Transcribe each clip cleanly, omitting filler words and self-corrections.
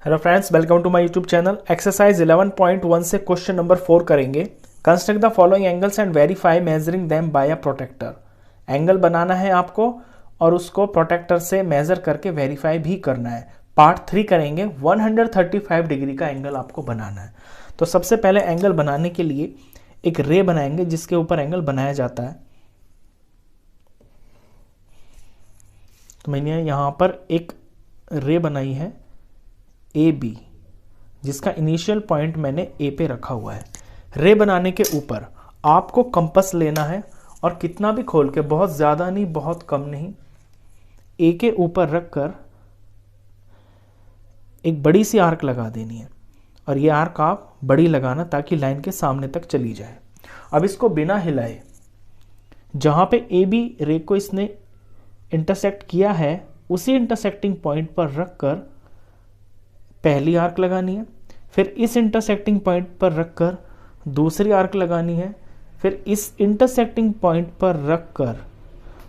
Hello friends, welcome to my YouTube channel. Exercise 11.1 से question number 4 करेंगे। Construct the following angles and verify measuring them by a protractor. Angle बनाना है आपको और उसको protector से मेजर करके वेरीफाई भी करना है। पार्ट 3 करेंगे। 135 डिग्री का एंगल आपको बनाना है। तो सबसे पहले एंगल बनाने के लिए एक रे बनाएंगे जिसके ऊपर एंगल बनाया जाता है। तो मैंने यहाँ पर एक रे बनाई है ए बी, जिसका इनिशियल पॉइंट मैंने ए पे रखा हुआ है। रे बनाने के ऊपर आपको कंपास लेना है और कितना भी खोल के, बहुत ज़्यादा नहीं बहुत कम नहीं, ए के ऊपर रखकर एक बड़ी सी आर्क लगा देनी है। और ये आर्क आप बड़ी लगाना ताकि लाइन के सामने तक चली जाए। अब इसको बिना हिलाए जहाँ पे ए बी रे को इसने इंटरसेक्ट किया है उसी इंटरसेक्टिंग पॉइंट पर रखकर पहली आर्क लगानी है। फिर इस इंटरसेक्टिंग पॉइंट पर रखकर दूसरी आर्क लगानी है। फिर इस इंटरसेक्टिंग पॉइंट पर रखकर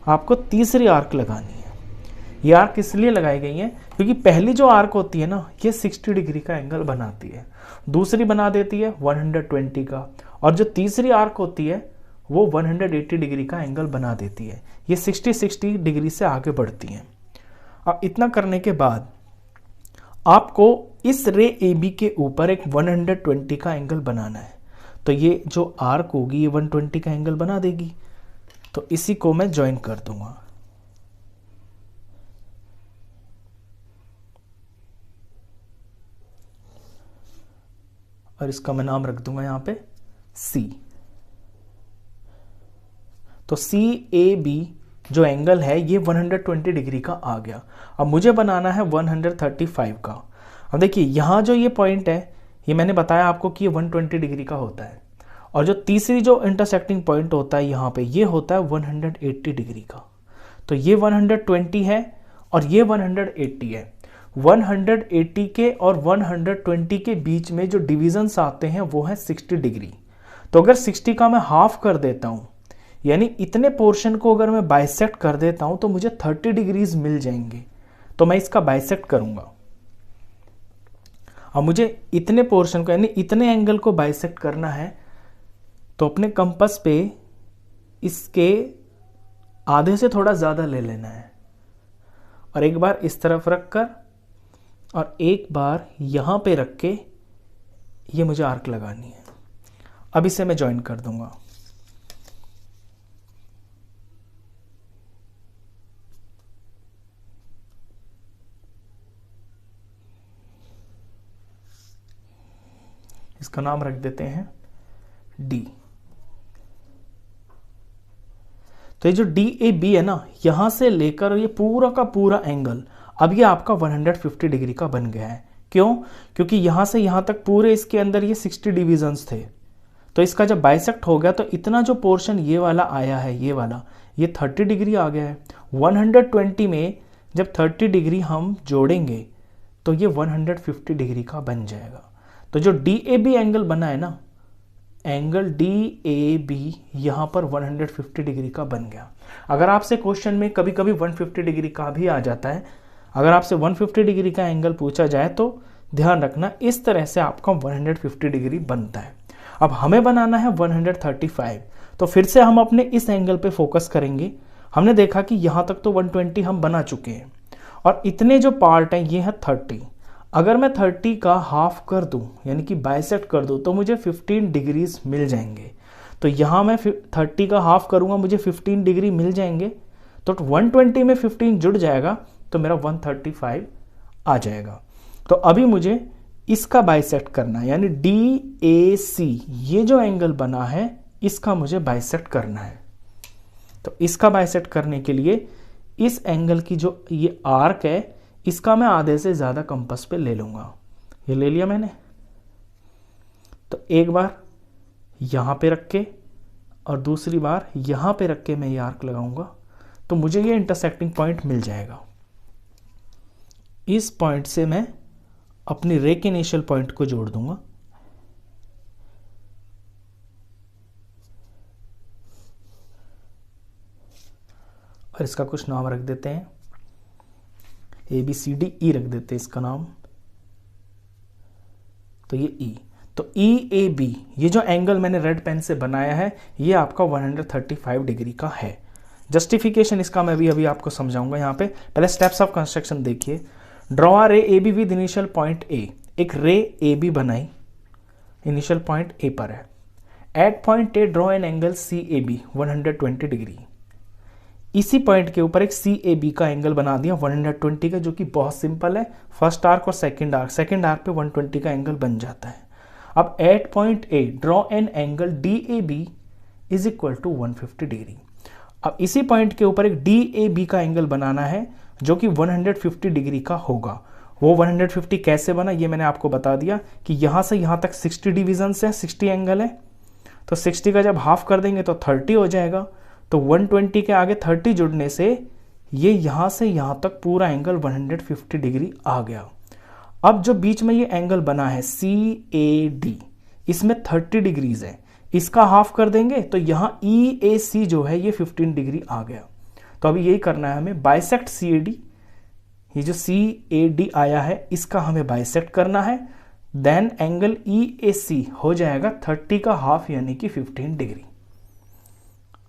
आपको तीसरी आर्क लगानी है। ये आर्क इसलिए लगाई गई है क्योंकि पहली जो आर्क होती है ना, ये 60 डिग्री का एंगल बनाती है, दूसरी बना देती है 120 का, और जो तीसरी आर्क होती है वो 180 डिग्री का एंगल बना देती है। ये 60 डिग्री से आगे बढ़ती हैं। अब इतना करने के बाद आपको इस रे ए बी के ऊपर एक 120 का एंगल बनाना है। तो ये जो आर्क होगी ये 120 का एंगल बना देगी। तो इसी को मैं ज्वाइन कर दूंगा। और इसका मैं नाम रख दूंगा यहां पे सी। तो सी ए बी जो एंगल है ये 120 डिग्री का आ गया। अब मुझे बनाना है 135 का। अब देखिए यहाँ जो ये पॉइंट है, ये मैंने बताया आपको कि ये 120 डिग्री का होता है, और जो तीसरी जो इंटरसेक्टिंग पॉइंट होता है यहाँ पे, ये होता है 180 डिग्री का। तो ये 120 है और ये 180 है। 180 के और 120 के बीच में जो डिविजन्स आते हैं वो है 60 डिग्री। तो अगर 60 का मैं हाफ कर देता हूँ, यानी इतने पोर्शन को अगर मैं बाइसेक्ट कर देता हूं तो मुझे 30 डिग्रीज मिल जाएंगे। तो मैं इसका बाइसेक्ट करूंगा। अब मुझे इतने पोर्शन को, यानी इतने एंगल को बाइसेक्ट करना है, तो अपने कंपास पे इसके आधे से थोड़ा ज़्यादा ले लेना है और एक बार इस तरफ रखकर और एक बार यहाँ पे रख के ये मुझे आर्क लगानी है। अब इसे मैं ज्वाइन कर दूंगा। इसका नाम रख देते हैं डी। तो ये जो डी ए बी है ना, यहां से लेकर ये पूरा का पूरा एंगल अब ये आपका 150 डिग्री का बन गया है। क्यों? क्योंकि यहां से यहां तक पूरे इसके अंदर ये 60 डिविजन्स थे। तो इसका जब बाइसेक्ट हो गया तो इतना जो पोर्शन ये वाला आया है, ये वाला, ये 30 डिग्री आ गया है। 120 में जब 30 डिग्री हम जोड़ेंगे तो ये 150 डिग्री का बन जाएगा। तो जो डी ए बी एंगल बना है ना, एंगल डी ए बी यहाँ पर 150 डिग्री का बन गया। अगर आपसे क्वेश्चन में कभी कभी 150 डिग्री का भी आ जाता है, अगर आपसे 150 डिग्री का एंगल पूछा जाए तो ध्यान रखना इस तरह से आपका 150 डिग्री बनता है। अब हमें बनाना है 135। तो फिर से हम अपने इस एंगल पे फोकस करेंगे। हमने देखा कि यहाँ तक तो 120 हम बना चुके हैं और इतने जो पार्ट हैं ये है 30। अगर मैं 30 का हाफ कर दूं, यानी कि बाइसेक्ट कर दूं, तो मुझे 15 डिग्रीज मिल जाएंगे। तो यहाँ मैं 30 का हाफ करूंगा, मुझे 15 डिग्री मिल जाएंगे। तो 120 में 15 जुड़ जाएगा तो मेरा 135 आ जाएगा। तो अभी मुझे इसका बाइसेक्ट करना है, यानी डी ए सी, ये जो एंगल बना है इसका मुझे बाइसेक्ट करना है। तो इसका बाइसेक्ट करने के लिए इस एंगल की जो ये आर्क है इसका मैं आधे से ज़्यादा कंपास पे ले लूँगा। ये ले लिया मैंने। तो एक बार यहाँ पे रख के और दूसरी बार यहाँ पे रख के मैं ये आर्क लगाऊंगा तो मुझे ये इंटरसेक्टिंग पॉइंट मिल जाएगा। इस पॉइंट से मैं अपनी रे के इनिशियल पॉइंट को जोड़ दूंगा। और इसका कुछ नाम रख देते हैं, A B C D E रख देते हैं इसका नाम। तो ये ई, तो ई ए बी, ये जो एंगल मैंने रेड पेन से बनाया है ये आपका 135 डिग्री का है। जस्टिफिकेशन इसका मैं भी अभी आपको समझाऊंगा। यहाँ पे पहले स्टेप्स ऑफ कंस्ट्रक्शन देखिए। Draw a ray a b with initial point a, एक रे ए बी बनाई, इनिशियल पॉइंट ए पर है। At point a draw an angle c a b 120 degree. इसी पॉइंट के ऊपर एक सी ए बी का एंगल बना दिया 120 का, जो कि बहुत सिंपल है। फर्स्ट आर्क और सेकंड आर्क पे 120 का एंगल बन जाता है। अब at point a draw an angle d a b is equal to 150 degree. अब इसी पॉइंट के ऊपर एक डी ए बी का एंगल बनाना है जो कि 150 डिग्री का होगा। वो 150 कैसे बना ये मैंने आपको बता दिया कि यहां से यहां तक 60 डिविजन्स है, 60 एंगल है, तो 60 का जब हाफ कर देंगे तो 30 हो जाएगा। तो 120 के आगे 30 जुड़ने से ये यहां से यहां तक पूरा एंगल 150 डिग्री आ गया। अब जो बीच में ये एंगल बना है सी ए डी, इसमें 30 डिग्रीज है, इसका हाफ कर देंगे तो यहां ई ए सी जो है ये 15 डिग्री आ गया। तो अभी यही करना है हमें, बाइसेक्ट सी ए डी, ये जो सी ए डी आया है इसका हमें बाइसेक्ट करना है। देन एंगल ई ए सी हो जाएगा 30 का हाफ यानी कि 15 डिग्री।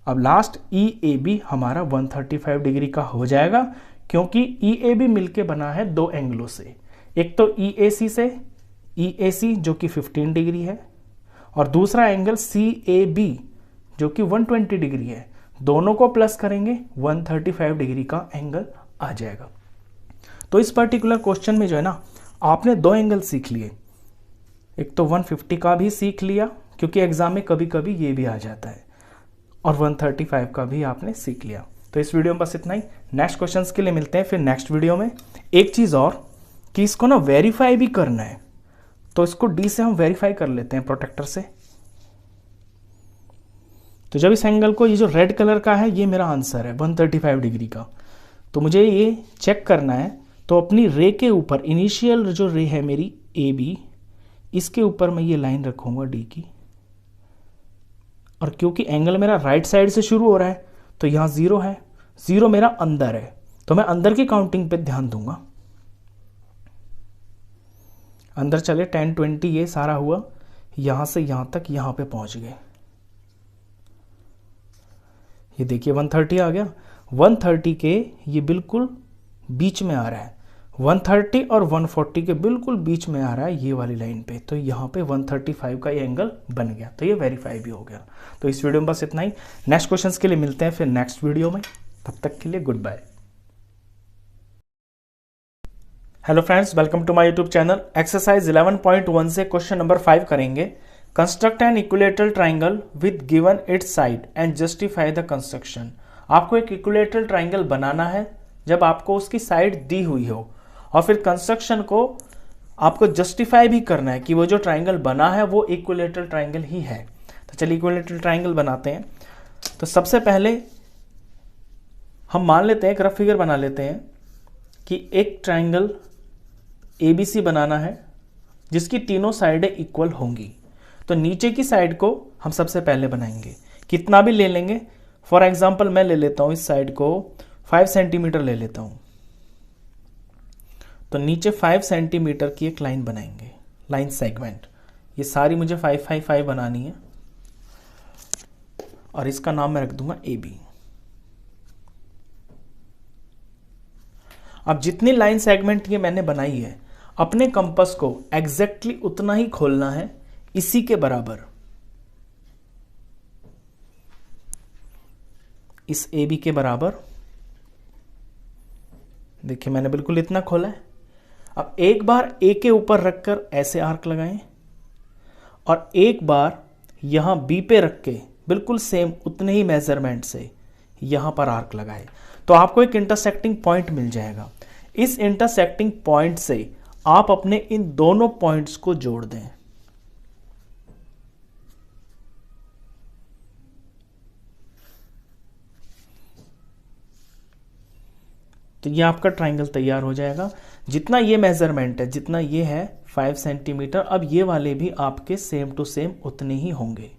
अब लास्ट ई ए बी हमारा 135 डिग्री का हो जाएगा, क्योंकि ई ए बी मिलके बना है दो एंगलों से, एक तो ई ए सी से ई ए सी जो कि 15 डिग्री है, और दूसरा एंगल सी ए बी जो कि 120 डिग्री है। दोनों को प्लस करेंगे 135 डिग्री का एंगल आ जाएगा। तो इस पर्टिकुलर क्वेश्चन में जो है ना, आपने दो एंगल सीख लिए, एक तो 150 का भी सीख लिया क्योंकि एग्जाम में कभी कभी ये भी आ जाता है, और 135 का भी आपने सीख लिया। तो इस वीडियो में बस इतना ही। नेक्स्ट क्वेश्चंस के लिए मिलते हैं फिर नेक्स्ट वीडियो में। एक चीज़ और कि इसको ना वेरीफाई भी करना है, तो इसको डी से हम वेरीफाई कर लेते हैं प्रोटेक्टर से। तो जब इस एंगल को, ये जो रेड कलर का है ये मेरा आंसर है 135 डिग्री का, तो मुझे ये चेक करना है। तो अपनी रे के ऊपर, इनिशियल जो रे है मेरी ए बी, इसके ऊपर मैं ये लाइन रखूंगा डी की, और क्योंकि एंगल मेरा राइट साइड से शुरू हो रहा है तो यहाँ 0 है, 0 मेरा अंदर है, तो मैं अंदर की काउंटिंग पे ध्यान दूंगा। अंदर चले 10 20 ये सारा हुआ, यहां से यहां तक यहां पे पहुंच गए। ये देखिए 130 आ गया, 130 के ये बिल्कुल बीच में आ रहा है, 130 और 140 के बिल्कुल बीच में आ रहा है ये वाली लाइन पे, तो यहाँ पे 135 का ये एंगल बन गया, तो ये वेरीफाई भी हो गया। तो इस वीडियो में बस इतना ही। नेक्स्ट क्वेश्चंस के लिए मिलते हैं फिर नेक्स्ट वीडियो में, तब तक के लिए good bye. Hello friends, welcome to my YouTube channel. Exercise 11.1 से क्वेश्चन नंबर 5 करेंगे। Construct an equilateral triangle with given its side and justify the construction. आपको एक इक्विलेटरल ट्राइंगल बनाना है जब आपको उसकी साइड दी हुई हो, और फिर कंस्ट्रक्शन को आपको जस्टिफाई भी करना है कि वो जो ट्राइंगल बना है वो इक्विलेटरल ट्राइंगल ही है। तो चलिए इक्विलेटरल ट्राइंगल बनाते हैं। तो सबसे पहले हम मान लेते हैं, एक रफ फिगर बना लेते हैं कि एक ट्राइंगल ABC बनाना है जिसकी तीनों साइडें इक्वल होंगी। तो नीचे की साइड को हम सबसे पहले बनाएंगे, कितना भी ले लेंगे। फॉर एग्जांपल मैं ले लेता हूं इस साइड को 5 सेंटीमीटर ले लेता हूं, तो नीचे 5 सेंटीमीटर की एक लाइन बनाएंगे, लाइन सेगमेंट। ये सारी मुझे 5 5 5 बनानी है, और इसका नाम मैं रख दूंगा AB। अब जितनी लाइन सेगमेंट ये मैंने बनाई है, अपने कंपास को एग्जैक्टली उतना ही खोलना है, इसी के बराबर। इस AB के बराबर देखिए मैंने बिल्कुल इतना खोला है। अब एक बार A के ऊपर रखकर ऐसे आर्क लगाएं, और एक बार यहां B पे रख के बिल्कुल सेम उतने ही मेजरमेंट से यहां पर आर्क लगाए, तो आपको एक इंटरसेक्टिंग पॉइंट मिल जाएगा। इस इंटरसेक्टिंग पॉइंट से आप अपने इन दोनों पॉइंट्स को जोड़ दें। तो ये आपका ट्राइंगल तैयार हो जाएगा। जितना ये मेजरमेंट है, जितना ये है 5 सेंटीमीटर, अब ये वाले भी आपके सेम टू सेम उतने ही होंगे।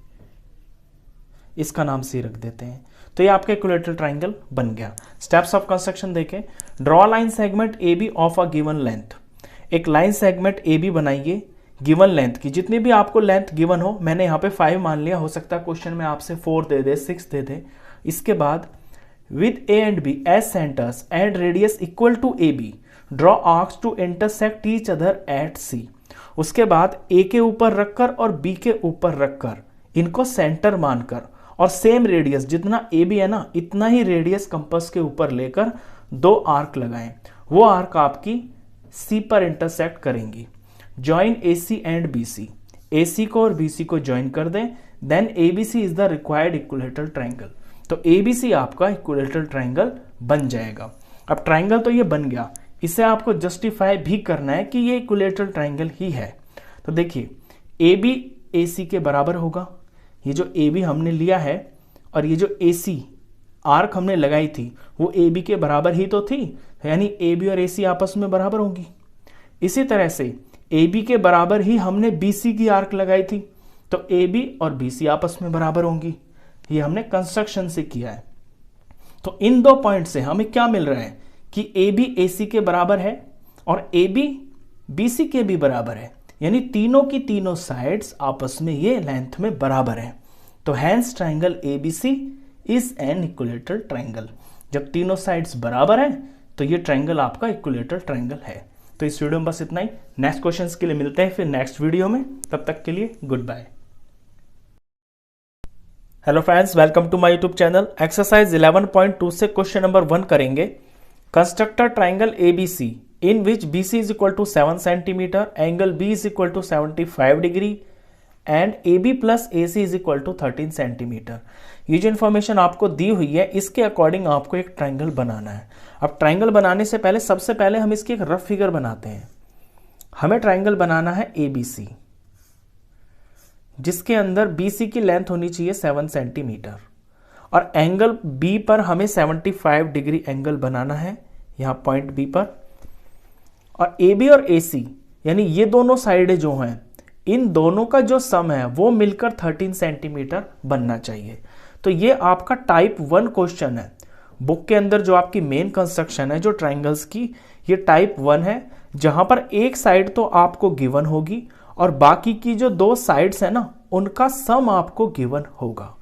इसका नाम C रख देते हैं। तो ये आपका इक्विलेटरल ट्राइंगल बन गया। स्टेप्स ऑफ कंस्ट्रक्शन देखें। Draw line segment AB of a given length. एक लाइन सेगमेंट AB बनाइए, गिवन लेंथ की, जितनी भी आपको लेंथ गिवन हो, मैंने यहाँ पे 5 मान लिया, हो सकता है क्वेश्चन में आपसे 4 दे दे, 6 दे दे। इसके बाद with A and B as centres and radius equal to A B draw arcs to intersect each other at C. उसके बाद ए के ऊपर रखकर और बी के ऊपर रखकर इनको सेंटर मानकर और सेम रेडियस, जितना ए बी है ना इतना ही रेडियस कंपास के ऊपर लेकर 2 आर्क लगाएं। वो आर्क आपकी सी पर इंटरसेक्ट करेंगी। Join A C and B C, A C को और बी सी को ज्वाइन कर दें। Then A B C is the required equilateral triangle. तो ए बी सी आपका इक्विलेटरल ट्राइंगल बन जाएगा। अब ट्राइंगल तो ये बन गया, इसे आपको जस्टिफाई भी करना है कि ये इक्विलेटरल ट्राइंगल ही है। तो देखिए ए बी ए सी के बराबर होगा, ये जो ए बी हमने लिया है और ये जो ए सी आर्क हमने लगाई थी वो ए बी के बराबर ही तो थी, यानी ए बी और ए सी आपस में बराबर होंगी। इसी तरह से ए बी के बराबर ही हमने बी सी की आर्क लगाई थी, तो ए बी और बी सी आपस में बराबर होंगी। ये हमने कंस्ट्रक्शन से किया है। तो इन 2 पॉइंट से हमें क्या मिल रहा है कि ए बी ए सी के बराबर है और ए बी बी सी के भी बराबर है, यानी तीनों की तीनों साइड्स आपस में ये लेंथ में बराबर है। तो hence triangle a B C is an equilateral triangle. जब तीनों साइड्स बराबर हैं तो ये ट्राइंगल आपका इक्विलेटरल ट्राइंगल है। तो इस वीडियो में बस इतना ही। नेक्स्ट क्वेश्चंस के लिए मिलते हैं फिर नेक्स्ट वीडियो में, तब तक के लिए good bye. Hello friends, welcome to my YouTube channel. Exercise 11.2 से क्वेश्चन नंबर 1 करेंगे। Construct a triangle ABC in which BC is equal to 7 cm, angle B is equal to 75 degree and AB plus AC is equal to 13 cm। ये जो information आपको दी हुई है इसके according आपको एक ट्राइंगल बनाना है। अब ट्राइंगल बनाने से पहले सबसे पहले हम इसकी एक रफ फिगर बनाते हैं। हमें ट्राइंगल बनाना है ABC, जिसके अंदर BC की लेंथ होनी चाहिए 7 सेंटीमीटर और एंगल B पर हमें 75 डिग्री एंगल बनाना है यहाँ पॉइंट B पर। और AB और AC यानी ये दोनों साइडें जो हैं इन दोनों का जो सम है वो मिलकर 13 सेंटीमीटर बनना चाहिए। तो ये आपका टाइप 1 क्वेश्चन है। बुक के अंदर जो आपकी मेन कंस्ट्रक्शन है जो ट्राइंगल्स की, ये टाइप 1 है, जहां पर एक साइड तो आपको गिवन होगी और बाकी की जो 2 साइड्स है ना उनका सम आपको गिवन होगा।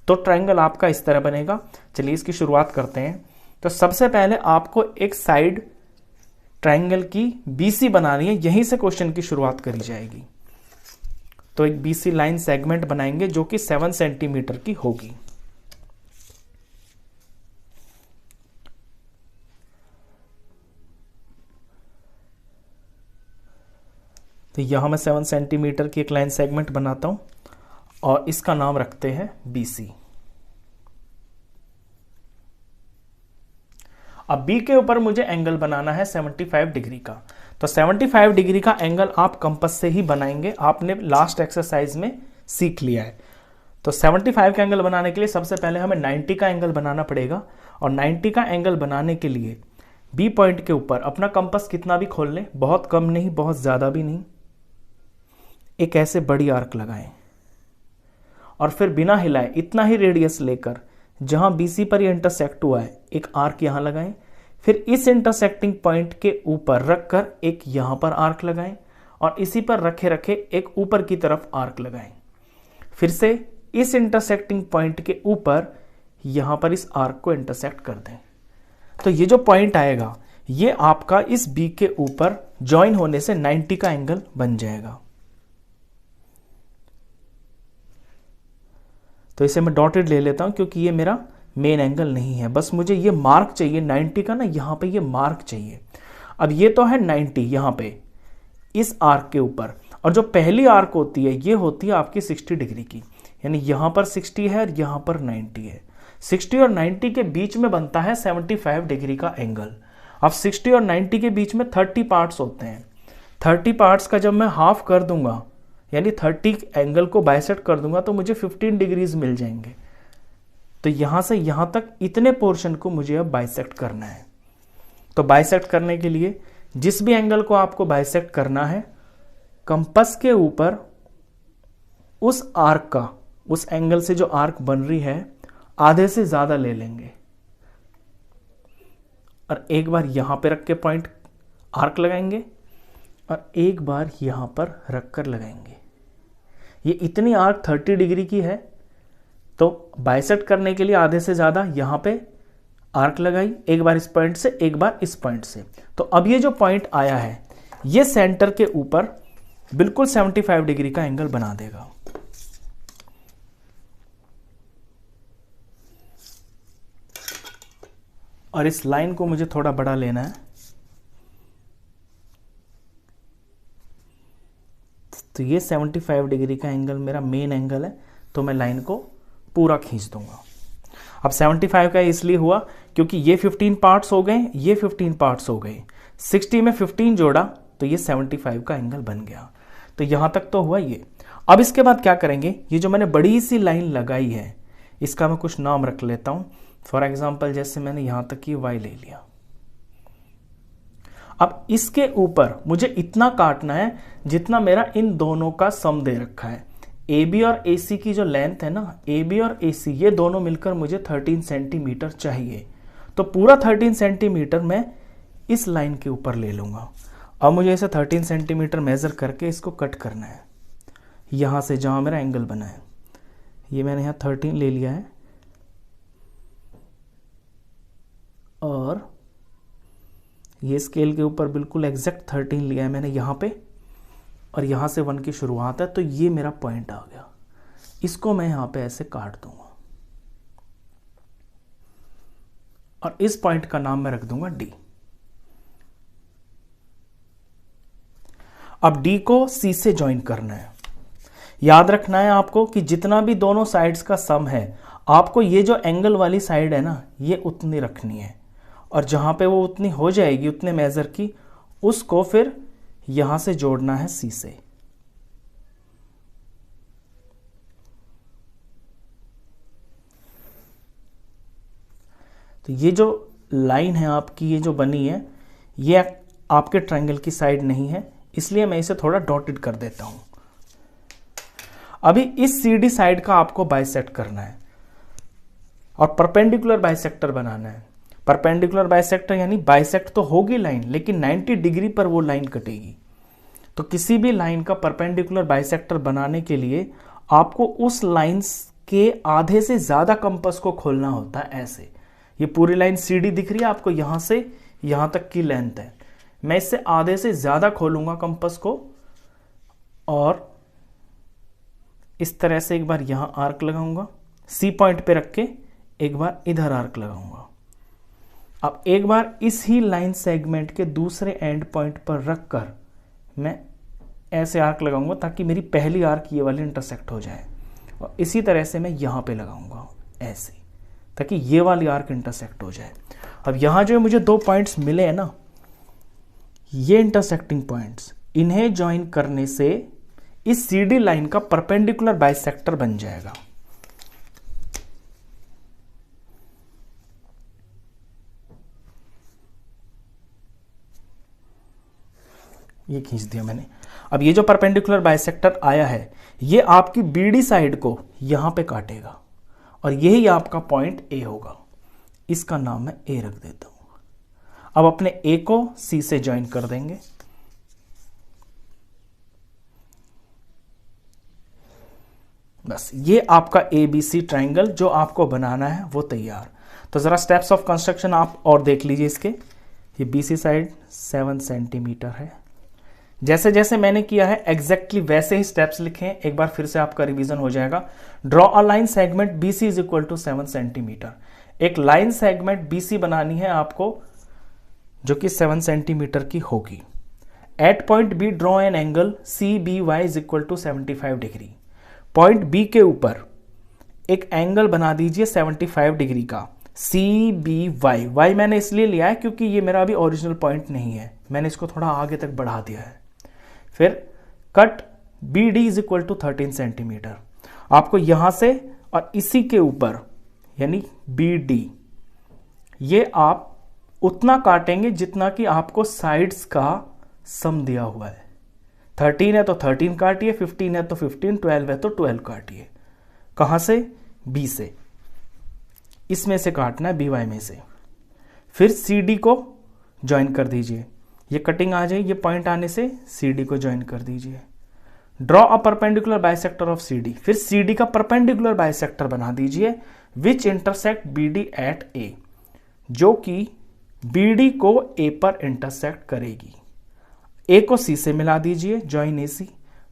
तो ट्राइंगल आपका इस तरह बनेगा। चलिए इसकी शुरुआत करते हैं। तो सबसे पहले आपको एक साइड ट्राइंगल की BC बनानी है, यहीं से क्वेश्चन की शुरुआत करी जाएगी। तो एक BC लाइन सेगमेंट बनाएंगे जो कि 7 सेंटीमीटर की होगी। तो यहां मैं 7 सेंटीमीटर की एक लाइन सेगमेंट बनाता हूं और इसका नाम रखते हैं BC। अब B के ऊपर मुझे एंगल बनाना है 75 डिग्री का। तो 75 डिग्री का एंगल आप कंपास से ही बनाएंगे, आपने लास्ट एक्सरसाइज में सीख लिया है। तो 75 का एंगल बनाने के लिए सबसे पहले हमें 90 का एंगल बनाना पड़ेगा और 90 का एंगल बनाने के लिए B पॉइंट के ऊपर अपना कंपास कितना भी खोल लें, बहुत कम नहीं बहुत ज़्यादा भी नहीं, एक ऐसे बड़ी आर्क लगाएं और फिर बिना हिलाए इतना ही रेडियस लेकर जहां BC पर ये इंटरसेक्ट हुआ है एक आर्क यहां लगाएं। फिर इस इंटरसेक्टिंग पॉइंट के ऊपर रखकर एक यहां पर आर्क लगाएं और इसी पर रखे रखे एक ऊपर की तरफ आर्क लगाएं। फिर से इस इंटरसेक्टिंग पॉइंट के ऊपर यहां पर इस आर्क को इंटरसेक्ट कर दें। तो ये जो पॉइंट आएगा ये आपका इस B के ऊपर ज्वाइन होने से 90 का एंगल बन जाएगा। तो इसे मैं डॉटेड ले लेता हूं क्योंकि ये मेरा मेन एंगल नहीं है, बस मुझे ये मार्क चाहिए 90 का ना, यहां पे ये मार्क चाहिए। अब ये तो है 90 यहां पे इस आर्क के ऊपर, और जो पहली आर्क होती है ये होती है आपकी 60 डिग्री की, यानी यहां पर 60 है और यहां पर 90 है। 60 और 90 के बीच में बनता है 75 डिग्री का एंगल। अब 60 और 90 के बीच में 30 पार्ट्स होते हैं। 30 पार्ट्स का जब मैं हाफ कर दूंगा यानी 30 एंगल को बाइसेक्ट कर दूंगा तो मुझे 15 डिग्रीज मिल जाएंगे। तो यहां से यहां तक इतने पोर्शन को मुझे अब बाइसेक्ट करना है। तो बाइसेक्ट करने के लिए जिस भी एंगल को आपको बाइसेक्ट करना है, कंपास के ऊपर उस आर्क का, उस एंगल से जो आर्क बन रही है आधे से ज्यादा ले लेंगे और एक बार यहां पे रख के पॉइंट आर्क लगाएंगे और एक बार यहाँ पर रख कर लगाएंगे। ये इतनी आर्क 30 डिग्री की है, तो बाइसेक्ट करने के लिए आधे से ज़्यादा यहाँ पे आर्क लगाई, एक बार इस पॉइंट से एक बार इस पॉइंट से। तो अब ये जो पॉइंट आया है ये सेंटर के ऊपर बिल्कुल 75 डिग्री का एंगल बना देगा। और इस लाइन को मुझे थोड़ा बड़ा लेना है, तो ये 75 डिग्री का एंगल मेरा मेन एंगल है, तो मैं लाइन को पूरा खींच दूंगा। अब 75 का इसलिए हुआ क्योंकि ये 15 पार्ट्स हो गए, ये 15 पार्ट्स हो गए, 60 में 15 जोड़ा तो ये 75 का एंगल बन गया। तो यहां तक तो हुआ ये। अब इसके बाद क्या करेंगे, ये जो मैंने बड़ी सी लाइन लगाई है इसका मैं कुछ नाम रख लेता हूं। फॉर एग्जाम्पल जैसे मैंने यहां तक की y ले लिया। अब इसके ऊपर मुझे इतना काटना है जितना मेरा इन दोनों का सम दे रखा है। AB और AC की जो लेंथ है ना, AB और AC ये दोनों मिलकर मुझे 13 सेंटीमीटर चाहिए। तो पूरा 13 सेंटीमीटर मैं इस लाइन के ऊपर ले लूंगा। अब मुझे इसे 13 सेंटीमीटर मेजर करके इसको कट करना है, यहां से जहां मेरा एंगल बना है। ये मैंने यहां 13 ले लिया है और ये स्केल के ऊपर बिल्कुल एग्जैक्ट 13 लिया है मैंने यहां पे, और यहां से 1 की शुरुआत है। तो ये मेरा पॉइंट आ गया, इसको मैं यहां पे ऐसे काट दूंगा और इस पॉइंट का नाम मैं रख दूंगा D। अब D को C से ज्वाइन करना है। याद रखना है आपको कि जितना भी दोनों साइड्स का सम है, आपको ये जो एंगल वाली साइड है ना ये उतनी रखनी है, और जहां पे वो उतनी हो जाएगी उतने मेजर की, उसको फिर यहां से जोड़ना है C से। तो ये जो लाइन है आपकी, ये जो बनी है, ये आपके ट्रायंगल की साइड नहीं है, इसलिए मैं इसे थोड़ा डॉटेड कर देता हूं। अभी इस CD साइड का आपको बाइसेक्ट करना है और परपेंडिकुलर बाइसेक्टर बनाना है। परपेंडिकुलर बाइसेक्टर यानी बाइसेक्ट तो होगी लाइन, लेकिन 90 डिग्री पर वो लाइन कटेगी। तो किसी भी लाइन का परपेंडिकुलर बाइसेक्टर बनाने के लिए आपको उस लाइन के आधे से ज्यादा कंपास को खोलना होता है। ऐसे ये पूरी लाइन CD दिख रही है आपको, यहां से यहां तक की लेंथ है, मैं इससे आधे से ज्यादा खोलूंगा कंपास को, और इस तरह से एक बार यहां आर्क लगाऊंगा, C पॉइंट पे रख के एक बार इधर आर्क लगाऊंगा। अब एक बार इस ही लाइन सेगमेंट के दूसरे एंड पॉइंट पर रखकर मैं ऐसे आर्क लगाऊंगा ताकि मेरी पहली आर्क ये वाली इंटरसेक्ट हो जाए, और इसी तरह से मैं यहां पे लगाऊंगा ऐसे, ताकि ये वाली आर्क इंटरसेक्ट हो जाए। अब यहां जो मुझे दो पॉइंट्स मिले हैं ना, ये इंटरसेक्टिंग पॉइंट्स, इन्हें ज्वाइन करने से इस CD लाइन का परपेंडिकुलर बाइसेक्टर बन जाएगा। ये खींच दिया मैंने। अब ये जो परपेंडिकुलर बाइसेक्टर आया है ये आपकी BD साइड को यहां पे काटेगा, और यही आपका पॉइंट A होगा। इसका नाम मैं A रख देता हूं। अब अपने A को C से ज्वाइन कर देंगे। बस ये आपका ABC ट्रायंगल जो आपको बनाना है वो तैयार। तो जरा स्टेप्स ऑफ कंस्ट्रक्शन आप और देख लीजिए इसके। ये BC साइड 7 सेंटीमीटर है, जैसे जैसे मैंने किया है एग्जैक्टली वैसे ही स्टेप्स लिखे हैं। एक बार फिर से आपका रिवीजन हो जाएगा। Draw a line segment BC is equal to 7 centimetre. एक लाइन सेगमेंट BC बनानी है आपको जो कि 7 सेंटीमीटर की होगी। At point B draw an angle CBY is equal to 75 degree. Point B के ऊपर एक एंगल बना दीजिए 75 डिग्री का CBY। Y मैंने इसलिए लिया है क्योंकि ये मेरा अभी ओरिजिनल पॉइंट नहीं है, मैंने इसको थोड़ा आगे तक बढ़ा दिया है। फिर cut BD is equal to 13 centimetre. आपको यहां से और इसी के ऊपर यानी BD, ये आप उतना काटेंगे जितना कि आपको साइड्स का सम दिया हुआ है। 13 है तो 13 काटिए, 15 है तो 15, 12 है तो 12 काटिए। कहां से? B से, इसमें से काटना है BY में से। फिर CD को ज्वाइन कर दीजिए। ये कटिंग आ जाए, ये पॉइंट आने से CD को ज्वाइन कर दीजिए। Draw a perpendicular bisector of CD, फिर CD का परपेंडिकुलर बाइसेक्टर बना दीजिए which intersect BD at A, जो कि BD को A पर इंटरसेक्ट करेगी। A को C से मिला दीजिए, join AC।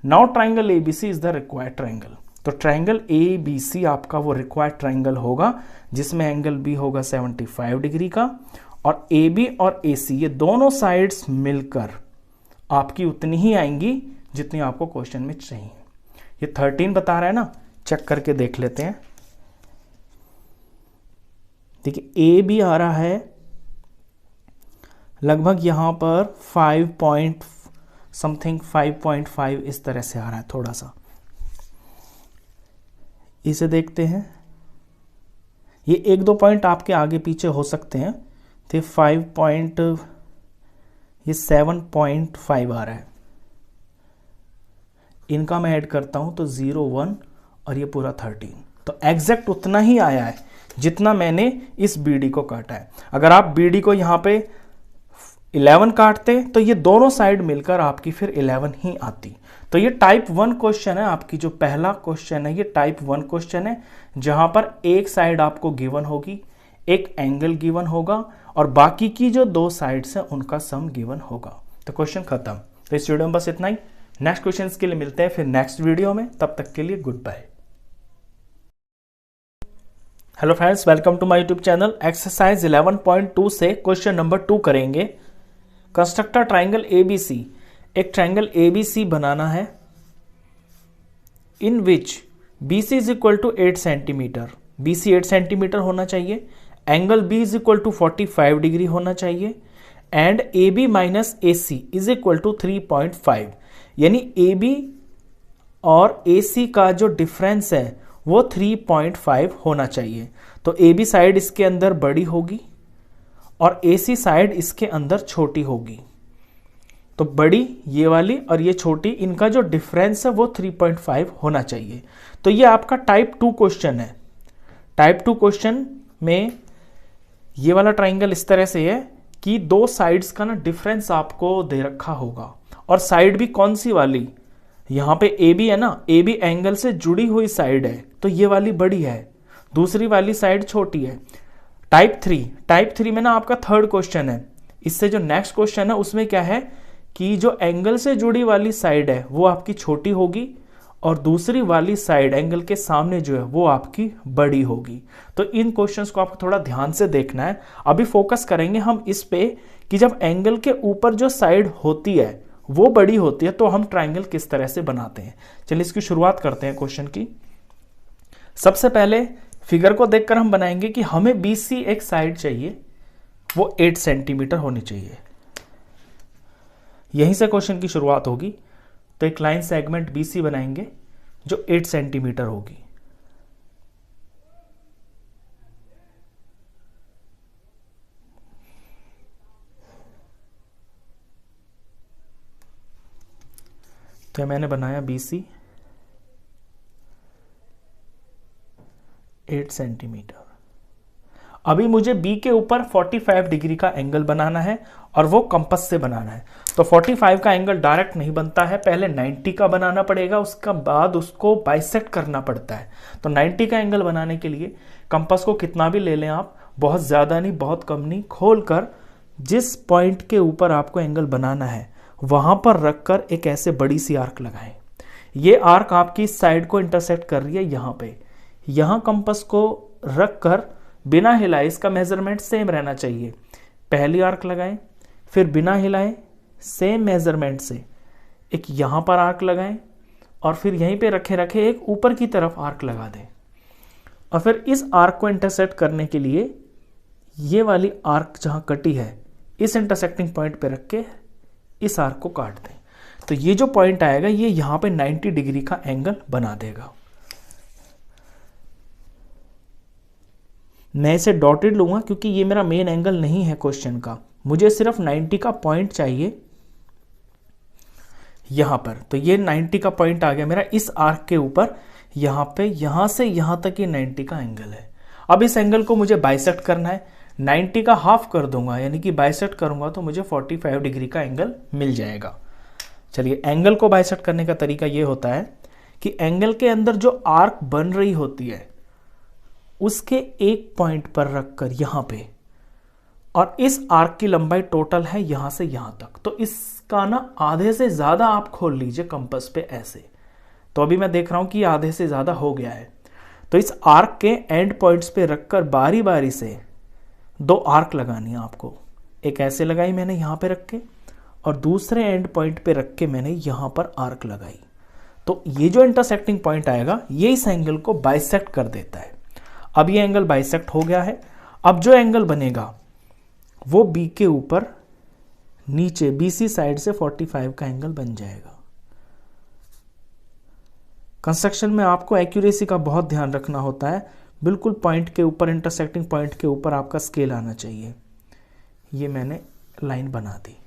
Now triangle ABC is the required triangle. तो ट्राइंगल ABC आपका वो रिक्वायर्ड ट्राइंगल होगा जिसमें एंगल B होगा 75 डिग्री का, और AB और AC ये दोनों साइड्स मिलकर आपकी उतनी ही आएंगी जितनी आपको क्वेश्चन में चाहिए। ये 13 बता रहा है ना, चेक करके देख लेते हैं। देखिए AB आ रहा है लगभग यहां पर 5.5 इस तरह से आ रहा है थोड़ा सा। इसे देखते हैं, ये एक दो पॉइंट आपके आगे पीछे हो सकते हैं। तो 7.5 आ रहा है। इनका मैं ऐड करता हूं तो 0, 1 और ये पूरा 13, तो एग्जैक्ट उतना ही आया है जितना मैंने इस BD को काटा है। अगर आप BD को यहां पे 11 काटते तो ये दोनों साइड मिलकर आपकी फिर 11 ही आती। तो ये टाइप 1 क्वेश्चन है, आपकी जो पहला क्वेश्चन है ये टाइप 1 क्वेश्चन है, जहां पर एक साइड आपको गिवन होगी, एक एंगल गिवन होगा, और बाकी की जो दो साइड्स हैं उनका सम गिवन होगा। तो क्वेश्चन खत्म। तो इस वीडियो में बस इतना ही। नेक्स्ट क्वेश्चन के लिए मिलते हैं फिर नेक्स्ट वीडियो में, तब तक के लिए good bye. Hello friends, welcome to my YouTube channel. Exercise 11.2 से क्वेश्चन नंबर 2 करेंगे। Construct a triangle ABC। एक ट्राइंगल ABC बनाना है in which BC is equal to 8 centimetre, BC 8 centimetre होना चाहिए, angle B is equal to 45 degree होना चाहिए, and AB minus AC is equal to 3.5, यानी AB और AC का जो डिफरेंस है वो 3.5 होना चाहिए। तो AB साइड इसके अंदर बड़ी होगी और AC साइड इसके अंदर छोटी होगी। तो बड़ी ये वाली और ये छोटी, इनका जो डिफरेंस है वो 3.5 होना चाहिए। तो ये आपका टाइप 2 क्वेश्चन है। टाइप 2 क्वेश्चन में ये वाला ट्राइंगल इस तरह से है कि दो साइड्स का ना डिफरेंस आपको दे रखा होगा, और साइड भी कौन सी वाली, यहां पे AB है ना, AB एंगल से जुड़ी हुई साइड है, तो ये वाली बड़ी है, दूसरी वाली साइड छोटी है। टाइप 3 में ना आपका थर्ड क्वेश्चन है। इससे जो नेक्स्ट क्वेश्चन है उसमें क्या है कि जो एंगल से जुड़ी वाली साइड है वो आपकी छोटी होगी, और दूसरी वाली साइड एंगल के सामने जो है वो आपकी बड़ी होगी। तो इन क्वेश्चंस को आपको थोड़ा ध्यान से देखना है। अभी फोकस करेंगे हम इस पे कि जब एंगल के ऊपर जो साइड होती है वो बड़ी होती है तो हम ट्राइंगल किस तरह से बनाते हैं। चलिए इसकी शुरुआत करते हैं क्वेश्चन की। सबसे पहले फिगर को देखकर हम बनाएंगे कि हमें BC एक साइड चाहिए, वो 8 सेंटीमीटर होनी चाहिए। यहीं से क्वेश्चन की शुरुआत होगी। तो एक लाइन सेगमेंट BC बनाएंगे जो 8 सेंटीमीटर होगी। तो मैंने बनाया BC 8 सेंटीमीटर। अभी मुझे B के ऊपर 45 डिग्री का एंगल बनाना है और वो कंपास से बनाना है। तो 45 का एंगल डायरेक्ट नहीं बनता है, पहले 90 का बनाना पड़ेगा, उसका बाद उसको बाइसेक्ट करना पड़ता है। तो 90 का एंगल बनाने के लिए कंपास को कितना भी ले लें आप, बहुत ज़्यादा नहीं बहुत कम नहीं, खोलकर जिस पॉइंट के ऊपर आपको एंगल बनाना है वहां पर रखकर एक ऐसे बड़ी सी आर्क लगाएं। ये आर्क आपकी इस साइड को इंटरसेक्ट कर रही है यहाँ पे। यहाँ कंपास को रखकर बिना हिलाए, इसका मेजरमेंट सेम रहना चाहिए, पहली आर्क लगाएं, फिर बिना हिलाए सेम मेजरमेंट से एक यहाँ पर आर्क लगाएं, और फिर यहीं पे रखे रखे एक ऊपर की तरफ आर्क लगा दें। और फिर इस आर्क को इंटरसेक्ट करने के लिए ये वाली आर्क जहाँ कटी है इस इंटरसेक्टिंग पॉइंट पे रख के इस आर्क को काट दें। तो ये जो पॉइंट आएगा ये यहाँ पे 90 डिग्री का एंगल बना देगा। मैं इसे डॉटेड लूंगा क्योंकि ये मेरा मेन एंगल नहीं है क्वेश्चन का, मुझे सिर्फ 90 का पॉइंट चाहिए यहां पर। तो ये 90 का पॉइंट आ गया मेरा इस आर्क के ऊपर, यहां पे, यहां से यहां तक ये 90 का एंगल है। अब इस एंगल को मुझे बाइसेक्ट करना है। 90 का हाफ कर दूंगा यानी कि बाइसेक्ट करूंगा तो मुझे 45 डिग्री का एंगल मिल जाएगा। चलिए, एंगल को बाइसेक्ट करने का तरीका ये होता है कि एंगल के अंदर जो आर्क बन रही होती है उसके एक पॉइंट पर रखकर यहां पे, और इस आर्क की लंबाई टोटल है यहां से यहां तक, तो इसका ना आधे से ज्यादा आप खोल लीजिए कंपास पे ऐसे। तो अभी मैं देख रहा हूं कि आधे से ज्यादा हो गया है। तो इस आर्क के एंड पॉइंट्स पे रखकर बारी बारी से 2 आर्क लगानी है आपको। एक ऐसे लगाई मैंने यहां पे रख के, और दूसरे एंड पॉइंट पे रख के मैंने यहां पर आर्क लगाई। तो ये जो इंटरसेक्टिंग पॉइंट आएगा ये इस एंगल को बाइसेक्ट कर देता है। अब ये एंगल बाइसेक्ट हो गया है। अब जो एंगल बनेगा वो बी के ऊपर नीचे बीसी साइड से 45 का एंगल बन जाएगा। कंस्ट्रक्शन में आपको एक्यूरेसी का बहुत ध्यान रखना होता है। बिल्कुल पॉइंट के ऊपर, इंटरसेक्टिंग पॉइंट के ऊपर आपका स्केल आना चाहिए। ये मैंने लाइन बना दी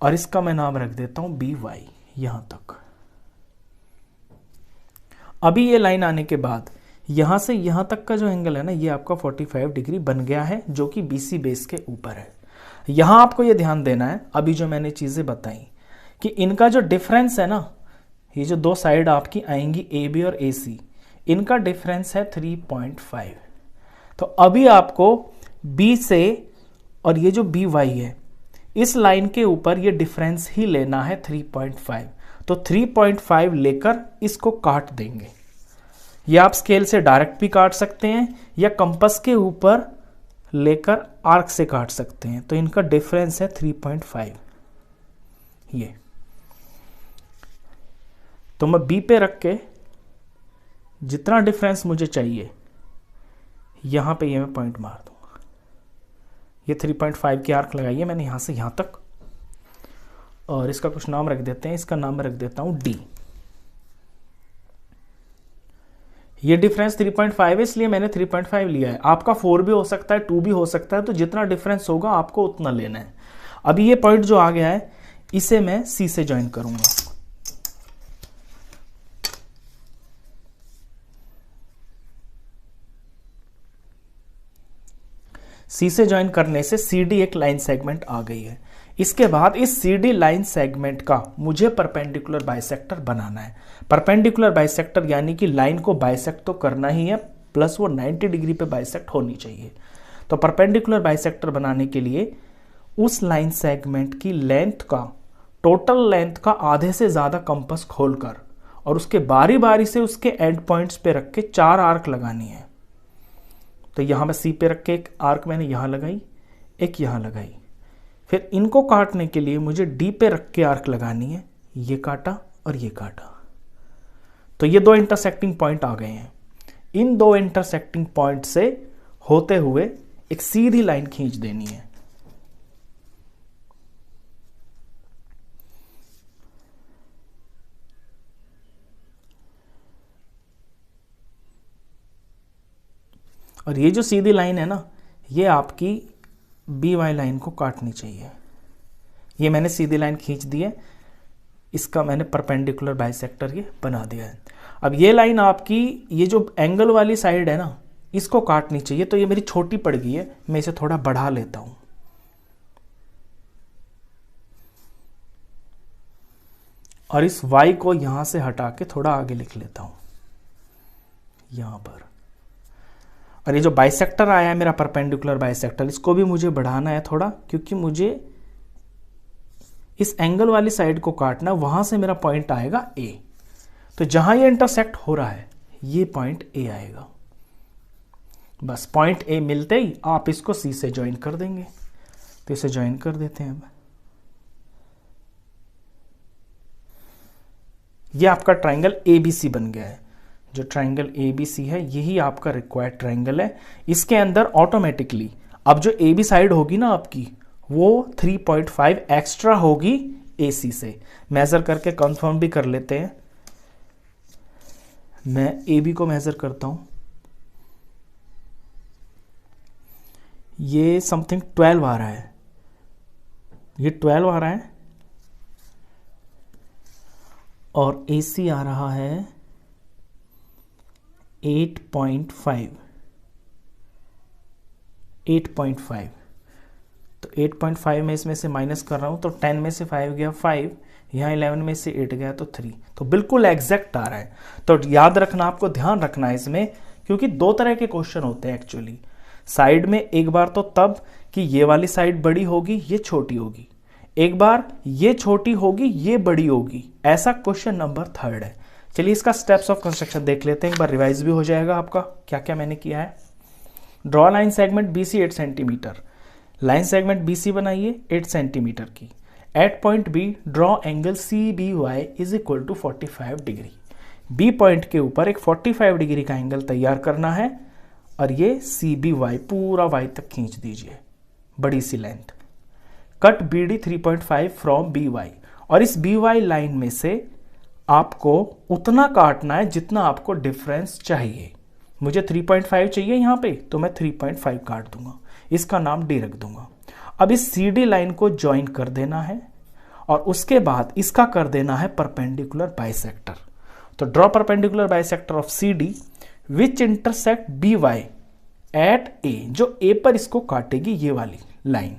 और इसका मैं नाम रख देता हूं बी वाई, यहां तक। अभी ये लाइन आने के बाद यहां से यहां तक का जो एंगल है ना, ये आपका 45 डिग्री बन गया है, जो कि बीसी बेस के ऊपर है। यहां आपको ये ध्यान देना है, अभी जो मैंने चीजें बताई, कि इनका जो डिफरेंस है ना, ये जो 2 साइड आपकी आएंगी ए बी और ए सी, इनका डिफरेंस है 3.5। तो अभी आपको बी से और ये जो बी वाई है, इस लाइन के ऊपर ये डिफरेंस ही लेना है 3.5। तो 3.5 लेकर इसको काट देंगे। ये आप स्केल से डायरेक्ट भी काट सकते हैं या कंपास के ऊपर लेकर आर्क से काट सकते हैं। तो इनका डिफरेंस है 3.5। ये तो मैं बी पे रख के जितना डिफरेंस मुझे चाहिए यहां पे ये मैं पॉइंट मार दूंगा। ये 3.5 की आर्क लगाई है मैंने यहां से यहां तक, और इसका कुछ नाम रख देते हैं। इसका नाम रख देता हूं डी। ये डिफरेंस 3.5 है, इसलिए मैंने 3.5 लिया है। आपका 4 भी हो सकता है, 2 भी हो सकता है, तो जितना डिफरेंस होगा आपको उतना लेना है। अभी ये पॉइंट जो आ गया है इसे मैं सी से ज्वाइन करूंगा। सी से ज्वाइन करने से सी डी एक लाइन सेगमेंट आ गई है। इसके बाद इस सी डी लाइन सेगमेंट का मुझे परपेंडिकुलर बाइसेक्टर बनाना है। परपेंडिकुलर बाइसेक्टर यानी कि लाइन को बाइसेक्ट तो करना ही है, प्लस वो 90 डिग्री पे बाइसेक्ट होनी चाहिए। तो परपेंडिकुलर बाइसेक्टर बनाने के लिए उस लाइन सेगमेंट की लेंथ का, टोटल लेंथ का आधे से ज्यादा कंपास खोलकर और उसके बारी बारी से उसके एंड पॉइंट्स पे रख के 4 आर्क लगानी है। तो यहां मैं सी पे रख के एक आर्क मैंने यहां लगाई, एक यहां लगाई। फिर इनको काटने के लिए मुझे डी पे रख के आर्क लगानी है। ये काटा और ये काटा। तो ये 2 इंटरसेक्टिंग पॉइंट आ गए हैं। इन 2 इंटरसेक्टिंग पॉइंट से होते हुए एक सीधी लाइन खींच देनी है। और ये जो सीधी लाइन है ना, ये आपकी बी वाई लाइन को काटनी चाहिए। ये मैंने सीधी लाइन खींच दी है, इसका मैंने परपेंडिकुलर बाइसेक्टर ये बना दिया है। अब ये लाइन आपकी, ये जो एंगल वाली साइड है ना, इसको काटनी चाहिए। तो ये मेरी छोटी पड़ गई है, मैं इसे थोड़ा बढ़ा लेता हूं। और इस y को यहां से हटा के थोड़ा आगे लिख लेता हूं यहां पर। और ये जो बाइसेक्टर आया है मेरा परपेंडिकुलर बाइसेक्टर, इसको भी मुझे बढ़ाना है थोड़ा, क्योंकि मुझे इस एंगल वाली साइड को काटना, वहां से मेरा पॉइंट आएगा ए। तो जहां ये इंटरसेक्ट हो रहा है ये पॉइंट ए आएगा। बस पॉइंट ए मिलते ही आप इसको सी से ज्वाइन कर देंगे। तो इसे ज्वाइन कर देते हैं। अब ये आपका ट्राइंगल एबीसी बन गया है। जो ट्राइंगल एबीसी है यही आपका रिक्वायर्ड ट्राइंगल है। इसके अंदर ऑटोमेटिकली अब जो ए बी साइड होगी ना आपकी, वो 3.5 एक्स्ट्रा होगी एसी से। मेजर करके कंफर्म भी कर लेते हैं। मैं ए बी को मेजर करता हूं। ये समथिंग 12 आ रहा है, ये 12 आ रहा है, और AC आ रहा है 8.5। 8.5, तो 8.5 में इसमें से माइनस कर रहा हूँ तो 10 में से 5 गया 5, यहाँ 11 में से 8 गया तो 3, तो बिल्कुल एग्जैक्ट आ रहा है। तो याद रखना, आपको ध्यान रखना है इसमें, क्योंकि दो तरह के क्वेश्चन होते हैं एक्चुअली। साइड में एक बार तो तब कि ये वाली साइड बड़ी होगी ये छोटी होगी, एक बार ये छोटी होगी ये बड़ी होगी, ऐसा क्वेश्चन नंबर 3 है। चलिए इसका स्टेप्स ऑफ कंस्ट्रक्शन देख लेते हैं, एक बार रिवाइज भी हो जाएगा आपका क्या क्या मैंने किया है। Draw line segment BC 8 centimetre, line segment BC बनाइए 8 सेंटीमीटर की। At point B draw angle CBY is equal to 45 degree. B point के ऊपर एक 45 डिग्री का एंगल तैयार करना है और ये CBY पूरा Y तक खींच दीजिए, बड़ी सी length. Cut BD 3.5 from BY, और इस BY लाइन में से आपको उतना काटना है जितना आपको डिफरेंस चाहिए। मुझे 3.5 चाहिए यहाँ पे, तो मैं 3.5 काट दूंगा, इसका नाम D रख दूंगा। अब इस CD लाइन को ज्वाइन कर देना है और उसके बाद इसका कर देना है परपेंडिकुलर बाइसेक्टर। तो draw perpendicular bisector of CD which intersect BY at A, जो A पर इसको काटेगी ये वाली लाइन।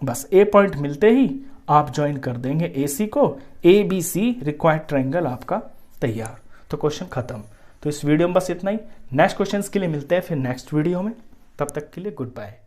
बस A पॉइंट मिलते ही आप ज्वाइन कर देंगे AC को, ABC रिक्वायर्ड ट्रायंगल आपका तैयार। तो क्वेश्चन खत्म। तो इस वीडियो में बस इतना ही। नेक्स्ट क्वेश्चंस के लिए मिलते हैं फिर नेक्स्ट वीडियो में, तब तक के लिए गुड बाय।